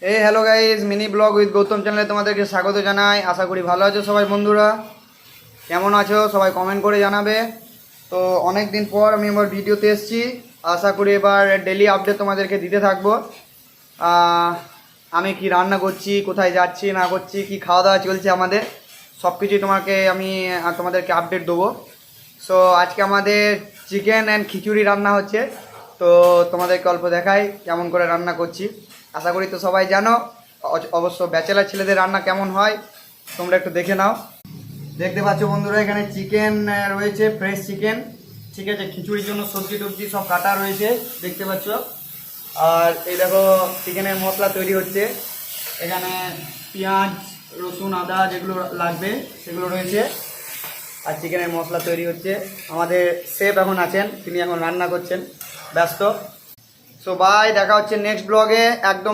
এই hello guys, mini blog with Gautam চ্যানেলে তোমাদেরকে স্বাগত জানাই। আশা করি ভালো আছো সবাই। বন্ধুরা কেমন আছো সবাই কমেন্ট করে জানাবে। তো অনেক দিন পর আমি আমার ভিডিওতে এসেছি। আশা করি এবার ডেলি আপডেট তোমাদেরকে দিতে থাকবো। আমি কি রান্না করছি, কোথায় যাচ্ছি না করছি, কি খাওয়া দাওয়া চলছে আমাদের, সব কিছুই তোমাদেরকে আপডেট দেবো। সো আজকে আমাদের চিকেন অ্যান্ড খিচুড়ি রান্না হচ্ছে। তো তোমাদেরকে অল্প দেখাই কেমন করে রান্না করছি। আশা করি তো সবাই জানো। অবশ্য ব্যাচেলার ছেলেদের রান্না কেমন হয় তোমরা একটু দেখে নাও। দেখতে পাচ্ছ বন্ধুরা, এখানে চিকেন রয়েছে, ফ্রেশ চিকেন। ঠিক আছে, খিচুড়ির জন্য সবজি টবজি সব কাটা রয়েছে দেখতে পাচ্ছ। আর এই দেখো চিকেনের মশলা তৈরি হচ্ছে। এখানে পেঁয়াজ, রসুন, আদা যেগুলো লাগবে সেগুলো রয়েছে। আর চিকেনের মশলা তৈরি হচ্ছে। আমাদের শেফ এখন আছেন, তিনি এখন রান্না করছেন, ব্যস্ত। সো বাই, দেখা হচ্ছে নেক্সট ব্লগে একদম।